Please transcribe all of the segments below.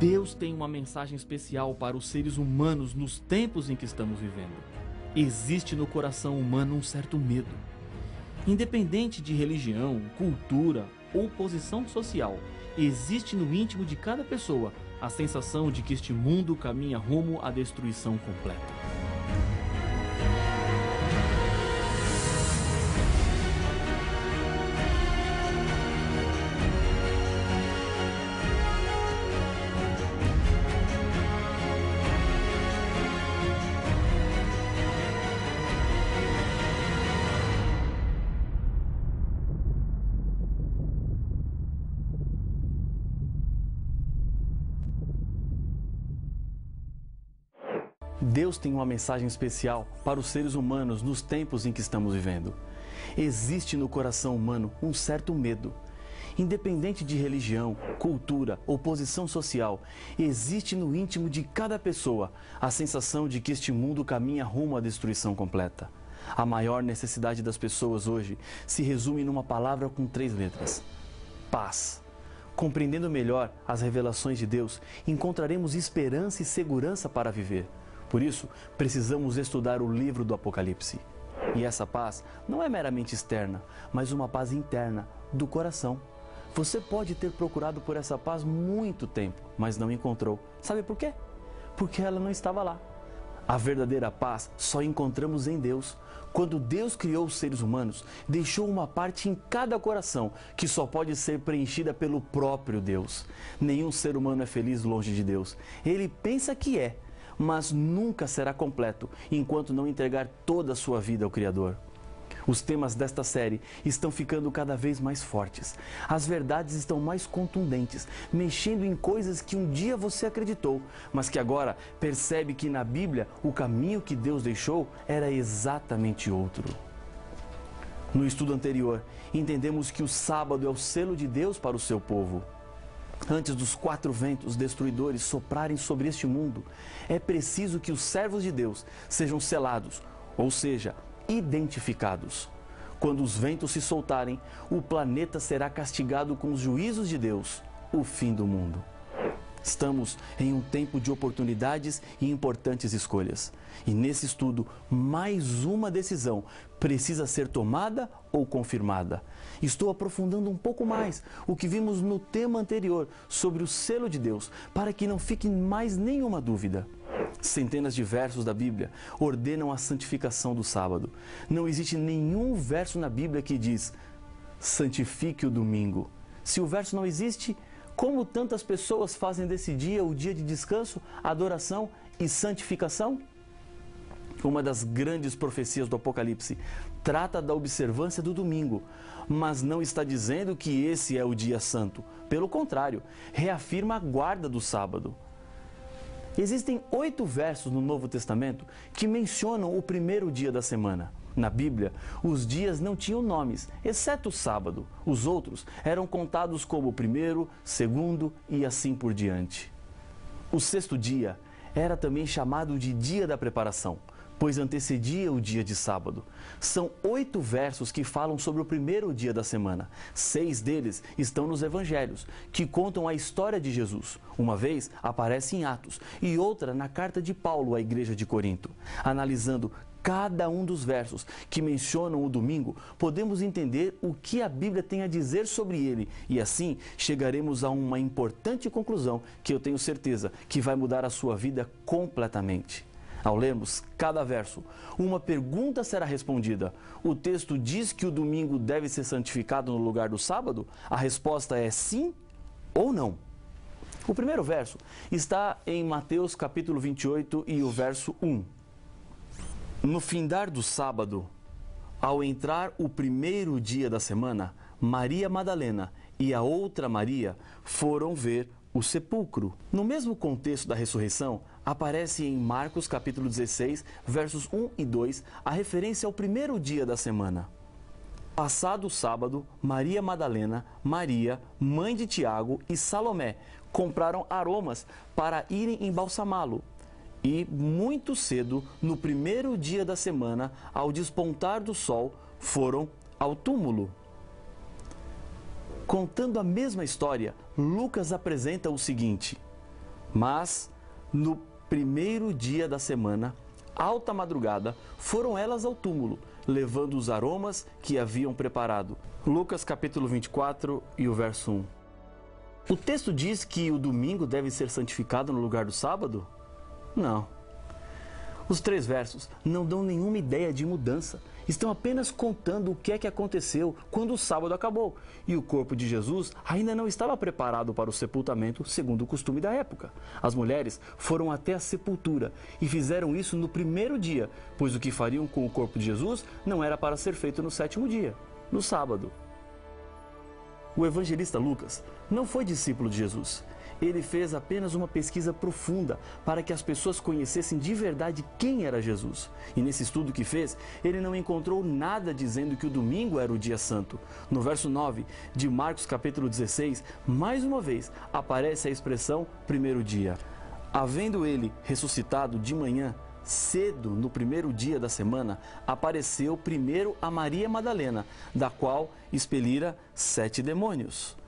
Deus tem uma mensagem especial para os seres humanos nos tempos em que estamos vivendo. Existe no coração humano um certo medo. Independente de religião, cultura ou posição social, existe no íntimo de cada pessoa a sensação de que este mundo caminha rumo à destruição completa. Deus tem uma mensagem especial para os seres humanos nos tempos em que estamos vivendo. Existe no coração humano um certo medo. Independente de religião, cultura ou posição social, existe no íntimo de cada pessoa a sensação de que este mundo caminha rumo à destruição completa. A maior necessidade das pessoas hoje se resume numa palavra com 3 letras: paz. Compreendendo melhor as revelações de Deus, encontraremos esperança e segurança para viver. Por isso, precisamos estudar o livro do Apocalipse. E essa paz não é meramente externa, mas uma paz interna, do coração. Você pode ter procurado por essa paz muito tempo, mas não encontrou. Sabe por quê? Porque ela não estava lá. A verdadeira paz só encontramos em Deus. Quando Deus criou os seres humanos, deixou uma parte em cada coração que só pode ser preenchida pelo próprio Deus. Nenhum ser humano é feliz longe de Deus. Ele pensa que é, mas nunca será completo enquanto não entregar toda a sua vida ao Criador. Os temas desta série estão ficando cada vez mais fortes. As verdades estão mais contundentes, mexendo em coisas que um dia você acreditou, mas que agora percebe que na Bíblia o caminho que Deus deixou era exatamente outro. No estudo anterior, entendemos que o sábado é o selo de Deus para o seu povo. Antes dos 4 ventos destruidores soprarem sobre este mundo, é preciso que os servos de Deus sejam selados, ou seja, identificados. Quando os ventos se soltarem, o planeta será castigado com os juízos de Deus, o fim do mundo. Estamos em um tempo de oportunidades e importantes escolhas. E nesse estudo, mais uma decisão precisa ser tomada ou confirmada. Estou aprofundando um pouco mais o que vimos no tema anterior sobre o selo de Deus, para que não fique mais nenhuma dúvida. Centenas de versos da Bíblia ordenam a santificação do sábado. Não existe nenhum verso na Bíblia que diz: santifique o domingo. Se o verso não existe, como tantas pessoas fazem desse dia o dia de descanso, adoração e santificação? Uma das grandes profecias do Apocalipse trata da observância do domingo, mas não está dizendo que esse é o dia santo. Pelo contrário, reafirma a guarda do sábado. Existem 8 versos no Novo Testamento que mencionam o primeiro dia da semana. Na Bíblia, os dias não tinham nomes, exceto o sábado. Os outros eram contados como o primeiro, segundo e assim por diante. O 6º dia era também chamado de dia da preparação, pois antecedia o dia de sábado. São 8 versos que falam sobre o primeiro dia da semana. 6 deles estão nos Evangelhos, que contam a história de Jesus. Uma vez aparece em Atos e outra na carta de Paulo à igreja de Corinto. Analisando cada um dos versos que mencionam o domingo, podemos entender o que a Bíblia tem a dizer sobre ele e assim chegaremos a uma importante conclusão que eu tenho certeza que vai mudar a sua vida completamente. Ao lermos cada verso, uma pergunta será respondida. O texto diz que o domingo deve ser santificado no lugar do sábado? A resposta é sim ou não. O primeiro verso está em Mateus capítulo 28 e o verso 1. No findar do sábado, ao entrar o primeiro dia da semana, Maria Madalena e a outra Maria foram ver o sepulcro. No mesmo contexto da ressurreição, aparece em Marcos capítulo 16, versos 1 e 2, a referência ao primeiro dia da semana. Passado o sábado, Maria Madalena, Maria, mãe de Tiago e Salomé compraram aromas para irem embalsamá-lo. E muito cedo, no primeiro dia da semana, ao despontar do sol, foram ao túmulo. Contando a mesma história, Lucas apresenta o seguinte: Mas, no primeiro dia da semana, alta madrugada, foram elas ao túmulo, levando os aromas que haviam preparado. Lucas capítulo 24 e o verso 1. O texto diz que o domingo deve ser santificado no lugar do sábado? Não. Os 3 versos não dão nenhuma ideia de mudança. Estão apenas contando o que é que aconteceu quando o sábado acabou. E o corpo de Jesus ainda não estava preparado para o sepultamento segundo o costume da época. As mulheres foram até a sepultura e fizeram isso no primeiro dia, pois o que fariam com o corpo de Jesus não era para ser feito no 7º dia, no sábado. O evangelista Lucas não foi discípulo de Jesus. Ele fez apenas uma pesquisa profunda para que as pessoas conhecessem de verdade quem era Jesus. E nesse estudo que fez, ele não encontrou nada dizendo que o domingo era o dia santo. No verso 9 de Marcos capítulo 16, mais uma vez aparece a expressão primeiro dia. Havendo ele ressuscitado de manhã, cedo no primeiro dia da semana, apareceu primeiro a Maria Madalena, da qual expelira 7 demônios.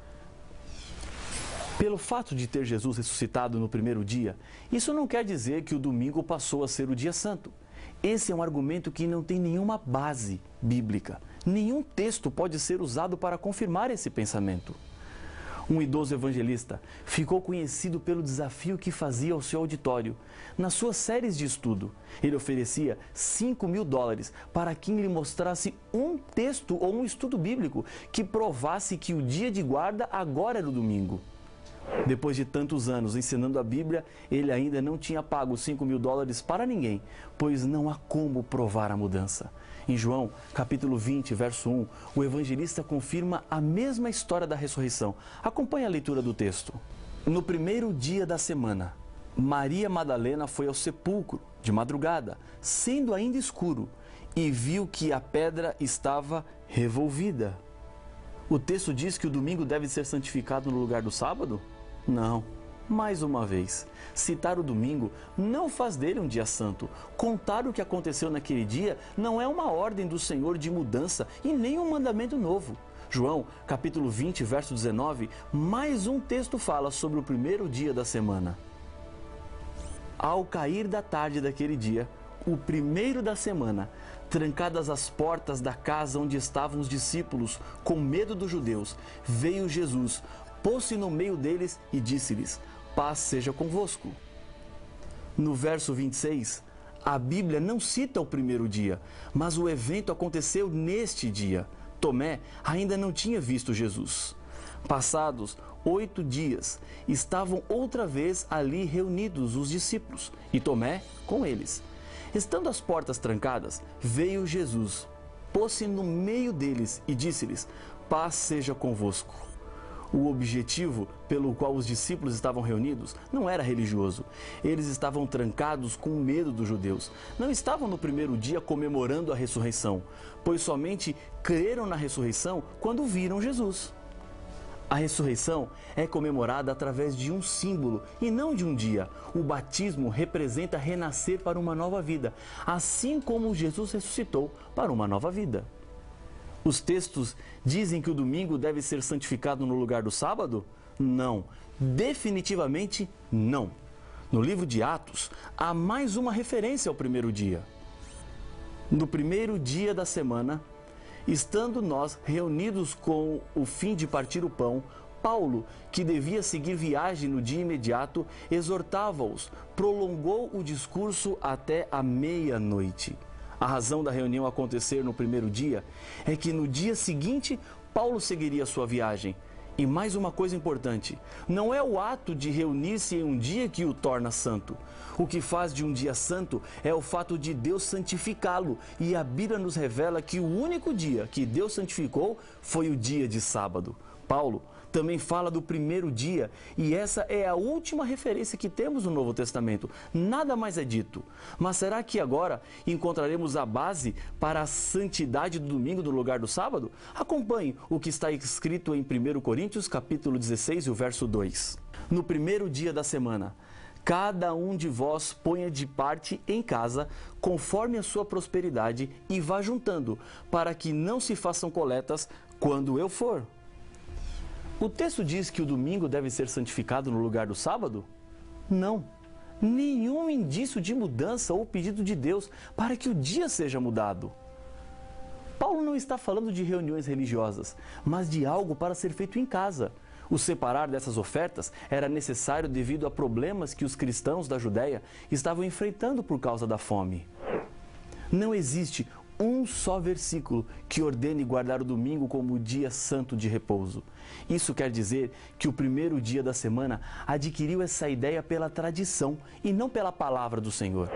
Pelo fato de ter Jesus ressuscitado no primeiro dia, isso não quer dizer que o domingo passou a ser o dia santo. Esse é um argumento que não tem nenhuma base bíblica. Nenhum texto pode ser usado para confirmar esse pensamento. Um idoso evangelista ficou conhecido pelo desafio que fazia ao seu auditório. Nas suas séries de estudo, ele oferecia $5.000 para quem lhe mostrasse um texto ou um estudo bíblico que provasse que o dia de guarda agora era o domingo. Depois de tantos anos ensinando a Bíblia, ele ainda não tinha pago $5.000 para ninguém, pois não há como provar a mudança. Em João, capítulo 20, verso 1, o evangelista confirma a mesma história da ressurreição. Acompanhe a leitura do texto. No primeiro dia da semana, Maria Madalena foi ao sepulcro, de madrugada, sendo ainda escuro, e viu que a pedra estava revolvida. O texto diz que o domingo deve ser santificado no lugar do sábado? Não. Mais uma vez, citar o domingo não faz dele um dia santo. Contar o que aconteceu naquele dia não é uma ordem do Senhor de mudança e nem um mandamento novo. João, capítulo 20, verso 19, mais um texto fala sobre o primeiro dia da semana. Ao cair da tarde daquele dia, o primeiro da semana, trancadas as portas da casa onde estavam os discípulos, com medo dos judeus, veio Jesus, pôs-se no meio deles e disse-lhes: paz seja convosco. No verso 26, a Bíblia não cita o primeiro dia, mas o evento aconteceu neste dia. Tomé ainda não tinha visto Jesus. Passados 8 dias, estavam outra vez ali reunidos os discípulos, e Tomé com eles. Estando as portas trancadas, veio Jesus, pôs-se no meio deles e disse-lhes: paz seja convosco. O objetivo pelo qual os discípulos estavam reunidos não era religioso. Eles estavam trancados com medo dos judeus. Não estavam no primeiro dia comemorando a ressurreição, pois somente creram na ressurreição quando viram Jesus. A ressurreição é comemorada através de um símbolo e não de um dia. O batismo representa renascer para uma nova vida, assim como Jesus ressuscitou para uma nova vida. Os textos dizem que o domingo deve ser santificado no lugar do sábado? Não, definitivamente não. No livro de Atos, há mais uma referência ao primeiro dia. No primeiro dia da semana, estando nós reunidos com o fim de partir o pão, Paulo, que devia seguir viagem no dia imediato, exortava-os, prolongou o discurso até a meia-noite. A razão da reunião acontecer no primeiro dia é que no dia seguinte Paulo seguiria sua viagem. E mais uma coisa importante, não é o ato de reunir-se em um dia que o torna santo. O que faz de um dia santo é o fato de Deus santificá-lo. E a Bíblia nos revela que o único dia que Deus santificou foi o dia de sábado. Paulo também fala do primeiro dia, e essa é a última referência que temos no Novo Testamento. Nada mais é dito. Mas será que agora encontraremos a base para a santidade do domingo no lugar do sábado? Acompanhe o que está escrito em 1 Coríntios, capítulo 16, e o verso 2. No primeiro dia da semana, cada um de vós ponha de parte em casa, conforme a sua prosperidade, e vá juntando, para que não se façam coletas quando eu for. O texto diz que o domingo deve ser santificado no lugar do sábado? Não. Nenhum indício de mudança ou pedido de Deus para que o dia seja mudado. Paulo não está falando de reuniões religiosas, mas de algo para ser feito em casa. O separar dessas ofertas era necessário devido a problemas que os cristãos da Judéia estavam enfrentando por causa da fome. Não existe um só versículo que ordene guardar o domingo como o dia santo de repouso. Isso quer dizer que o primeiro dia da semana adquiriu essa ideia pela tradição e não pela palavra do Senhor.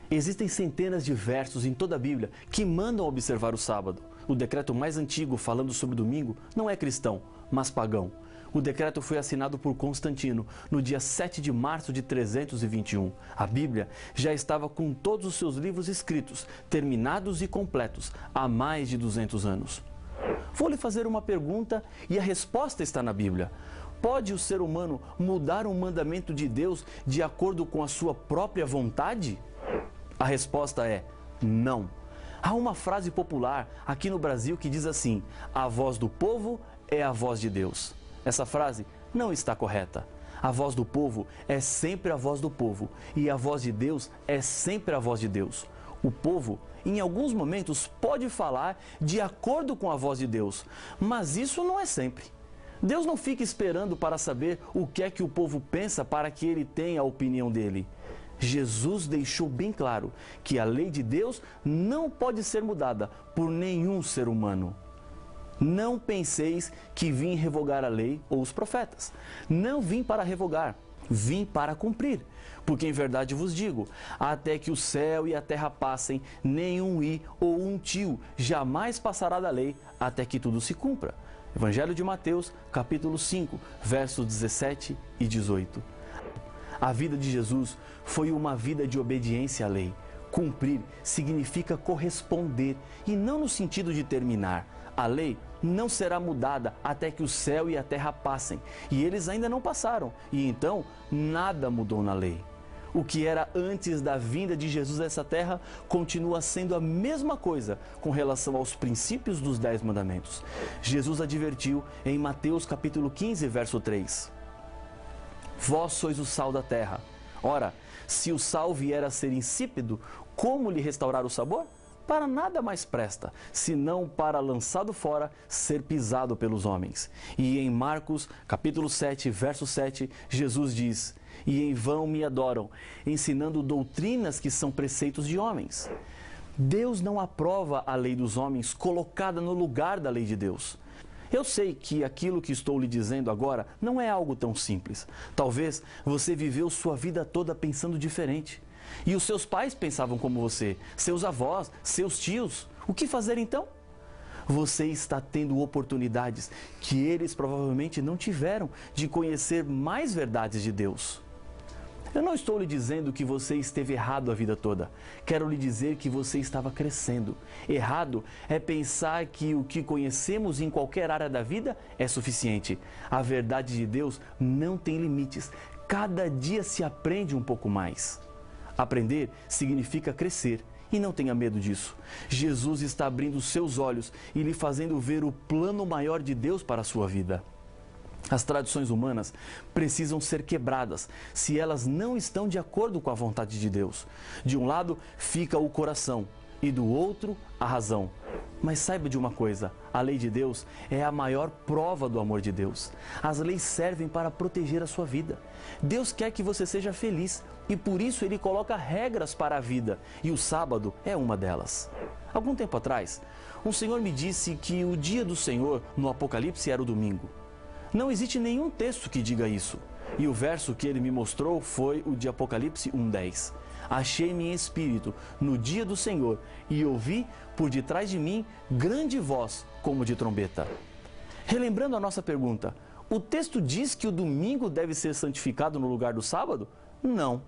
Existem centenas de versos em toda a Bíblia que mandam observar o sábado. O decreto mais antigo falando sobre o domingo não é cristão, mas pagão. O decreto foi assinado por Constantino no dia 7 de março de 321. A Bíblia já estava com todos os seus livros escritos, terminados e completos, há mais de 200 anos. Vou lhe fazer uma pergunta e a resposta está na Bíblia. Pode o ser humano mudar um mandamento de Deus de acordo com a sua própria vontade? A resposta é não. Há uma frase popular aqui no Brasil que diz assim: a voz do povo é a voz de Deus. Essa frase não está correta. A voz do povo é sempre a voz do povo e a voz de Deus é sempre a voz de Deus. O povo, em alguns momentos, pode falar de acordo com a voz de Deus, mas isso não é sempre. Deus não fica esperando para saber o que é que o povo pensa para que ele tenha a opinião dele. Jesus deixou bem claro que a lei de Deus não pode ser mudada por nenhum ser humano. Não penseis que vim revogar a lei ou os profetas. Não vim para revogar, vim para cumprir. Porque em verdade vos digo, até que o céu e a terra passem, nenhum i ou um tio jamais passará da lei, até que tudo se cumpra. Evangelho de Mateus, capítulo 5, versos 17 e 18. A vida de Jesus foi uma vida de obediência à lei. Cumprir significa corresponder e não no sentido de terminar. A lei não será mudada até que o céu e a terra passem. E eles ainda não passaram. E então, nada mudou na lei. O que era antes da vinda de Jesus a essa terra continua sendo a mesma coisa com relação aos princípios dos 10 mandamentos. Jesus advertiu em Mateus capítulo 15, verso 3. Vós sois o sal da terra. Ora, se o sal vier a ser insípido, como lhe restaurar o sabor? Para nada mais presta, senão para, lançado fora, ser pisado pelos homens. E em Marcos, capítulo 7, verso 7, Jesus diz: e em vão me adoram, ensinando doutrinas que são preceitos de homens. Deus não aprova a lei dos homens colocada no lugar da lei de Deus. Eu sei que aquilo que estou lhe dizendo agora não é algo tão simples. Talvez você viveu sua vida toda pensando diferente. E os seus pais pensavam como você, seus avós, seus tios. O que fazer então? Você está tendo oportunidades que eles provavelmente não tiveram de conhecer mais verdades de Deus. Eu não estou lhe dizendo que você esteve errado a vida toda. Quero lhe dizer que você estava crescendo. Errado é pensar que o que conhecemos em qualquer área da vida é suficiente. A verdade de Deus não tem limites. Cada dia se aprende um pouco mais. Aprender significa crescer. E não tenha medo disso. Jesus está abrindo seus olhos e lhe fazendo ver o plano maior de Deus para a sua vida. As tradições humanas precisam ser quebradas se elas não estão de acordo com a vontade de Deus. De um lado fica o coração e do outro a razão. Mas saiba de uma coisa, a lei de Deus é a maior prova do amor de Deus. As leis servem para proteger a sua vida. Deus quer que você seja feliz e por isso Ele coloca regras para a vida e o sábado é uma delas. Algum tempo atrás, um senhor me disse que o dia do Senhor no Apocalipse era o domingo. Não existe nenhum texto que diga isso. E o verso que ele me mostrou foi o de Apocalipse 1:10. Achei-me em espírito no dia do Senhor e ouvi por detrás de mim grande voz como de trombeta. Relembrando a nossa pergunta, o texto diz que o domingo deve ser santificado no lugar do sábado? Não.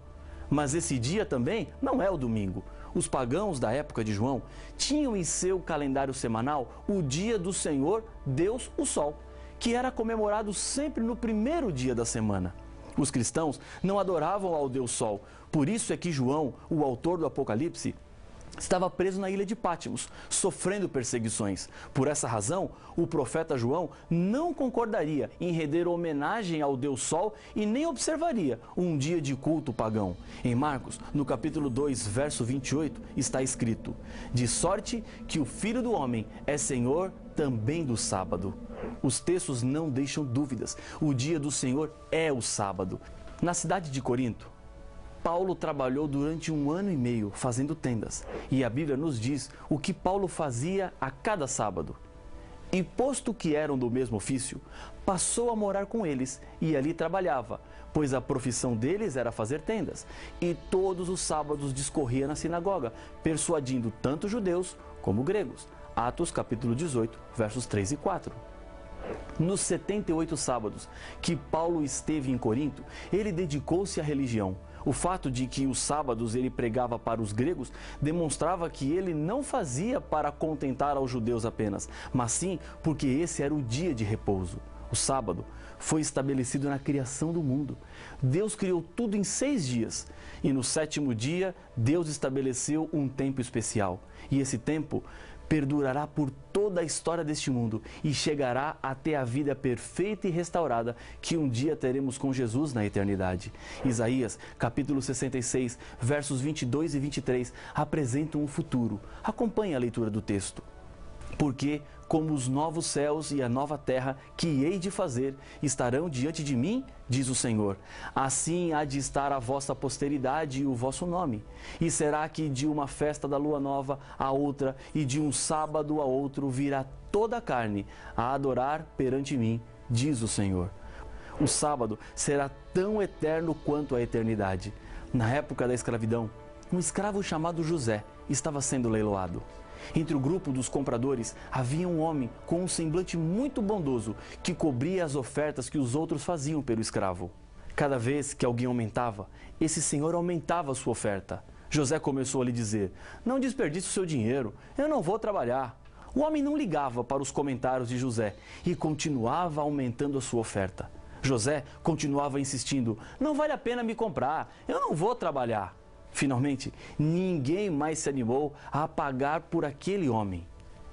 Mas esse dia também não é o domingo. Os pagãos da época de João tinham em seu calendário semanal o dia do Senhor, Deus, o Sol, que era comemorado sempre no primeiro dia da semana. Os cristãos não adoravam ao Deus Sol, por isso é que João, o autor do Apocalipse, estava preso na ilha de Pátimos, sofrendo perseguições. Por essa razão, o profeta João não concordaria em render homenagem ao Deus Sol e nem observaria um dia de culto pagão. Em Marcos, no capítulo 2, verso 28, está escrito: de sorte que o Filho do Homem é Senhor também do sábado. Os textos não deixam dúvidas. O dia do Senhor é o sábado. Na cidade de Corinto, Paulo trabalhou durante 1 ano e meio fazendo tendas, e a Bíblia nos diz o que Paulo fazia a cada sábado. E posto que eram do mesmo ofício, passou a morar com eles e ali trabalhava, pois a profissão deles era fazer tendas, e todos os sábados discorria na sinagoga, persuadindo tanto judeus como gregos. Atos capítulo 18, versos 3 e 4. Nos 78 sábados que Paulo esteve em Corinto, ele dedicou-se à religião. O fato de que os sábados ele pregava para os gregos demonstrava que ele não fazia para contentar aos judeus apenas, mas sim porque esse era o dia de repouso. O sábado foi estabelecido na criação do mundo. Deus criou tudo em 6 dias e no 7º dia Deus estabeleceu um tempo especial. E esse tempo perdurará por toda a história deste mundo e chegará até a vida perfeita e restaurada que um dia teremos com Jesus na eternidade. Isaías, capítulo 66, versos 22 e 23, apresentam um futuro. Acompanhe a leitura do texto. Porque, como os novos céus e a nova terra que hei de fazer estarão diante de mim, diz o Senhor, assim há de estar a vossa posteridade e o vosso nome. E será que de uma festa da lua nova a outra e de um sábado a outro virá toda a carne a adorar perante mim, diz o Senhor. O sábado será tão eterno quanto a eternidade. Na época da escravidão, um escravo chamado José estava sendo leiloado. Entre o grupo dos compradores havia um homem com um semblante muito bondoso que cobria as ofertas que os outros faziam pelo escravo. Cada vez que alguém aumentava, esse senhor aumentava a sua oferta. José começou a lhe dizer: não desperdice o seu dinheiro, eu não vou trabalhar. O homem não ligava para os comentários de José e continuava aumentando a sua oferta. José continuava insistindo: não vale a pena me comprar, eu não vou trabalhar. Finalmente, ninguém mais se animou a pagar por aquele homem.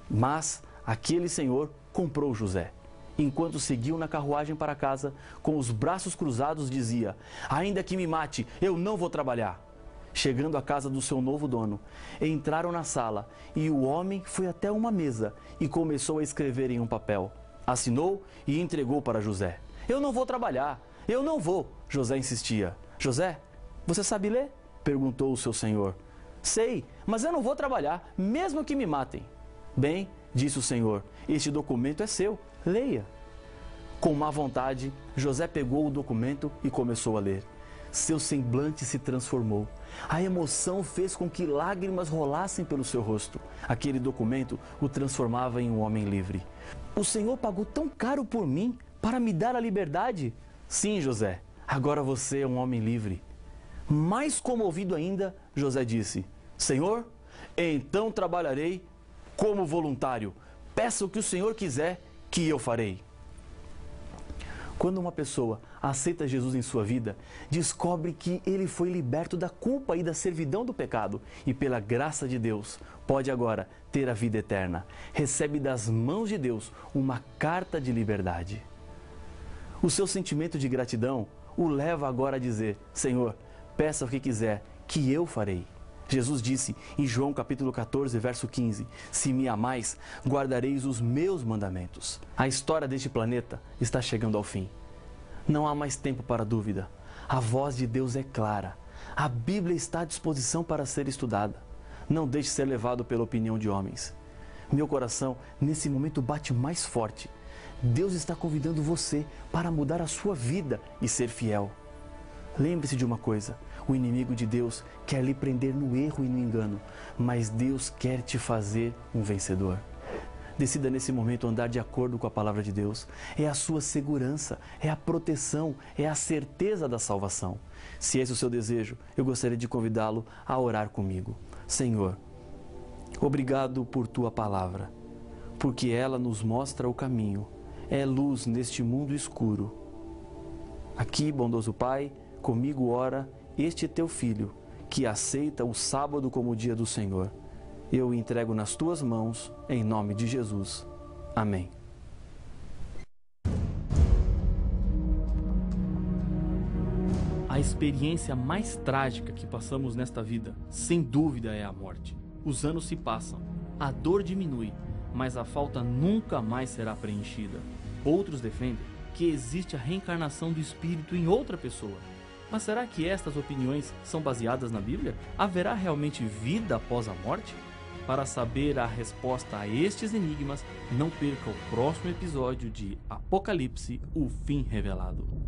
Mas aquele senhor comprou José. Enquanto seguiam na carruagem para casa, com os braços cruzados, dizia: ainda que me mate, eu não vou trabalhar. Chegando à casa do seu novo dono, entraram na sala e o homem foi até uma mesa e começou a escrever em um papel. Assinou e entregou para José. Eu não vou trabalhar, eu não vou, José insistia. José, você sabe ler? Perguntou o seu senhor. Sei, mas eu não vou trabalhar, mesmo que me matem. Bem, disse o senhor, este documento é seu, leia. Com má vontade, José pegou o documento e começou a ler. Seu semblante se transformou. A emoção fez com que lágrimas rolassem pelo seu rosto. Aquele documento o transformava em um homem livre. O Senhor pagou tão caro por mim para me dar a liberdade? Sim, José, agora você é um homem livre. Mais comovido ainda, José disse: Senhor, então trabalharei como voluntário. Peça o que o Senhor quiser, que eu farei. Quando uma pessoa aceita Jesus em sua vida, descobre que ele foi liberto da culpa e da servidão do pecado e, pela graça de Deus, pode agora ter a vida eterna. Recebe das mãos de Deus uma carta de liberdade. O seu sentimento de gratidão o leva agora a dizer: Senhor, peça o que quiser, que eu farei. Jesus disse em João capítulo 14, verso 15, se me amais, guardareis os meus mandamentos. A história deste planeta está chegando ao fim. Não há mais tempo para dúvida. A voz de Deus é clara. A Bíblia está à disposição para ser estudada. Não deixe ser levado pela opinião de homens. Meu coração, nesse momento, bate mais forte. Deus está convidando você para mudar a sua vida e ser fiel. Lembre-se de uma coisa: o inimigo de Deus quer lhe prender no erro e no engano, mas Deus quer te fazer um vencedor. Decida nesse momento andar de acordo com a palavra de Deus. É a sua segurança, é a proteção, é a certeza da salvação. Se esse é o seu desejo, eu gostaria de convidá-lo a orar comigo. Senhor, obrigado por Tua palavra, porque ela nos mostra o caminho, é luz neste mundo escuro. Aqui, bondoso Pai, comigo ora este Teu Filho, que aceita o sábado como o dia do Senhor. Eu o entrego nas tuas mãos, em nome de Jesus. Amém. A experiência mais trágica que passamos nesta vida, sem dúvida, é a morte. Os anos se passam, a dor diminui, mas a falta nunca mais será preenchida. Outros defendem que existe a reencarnação do espírito em outra pessoa. Mas será que estas opiniões são baseadas na Bíblia? Haverá realmente vida após a morte? Para saber a resposta a estes enigmas, não perca o próximo episódio de Apocalipse, o Fim Revelado.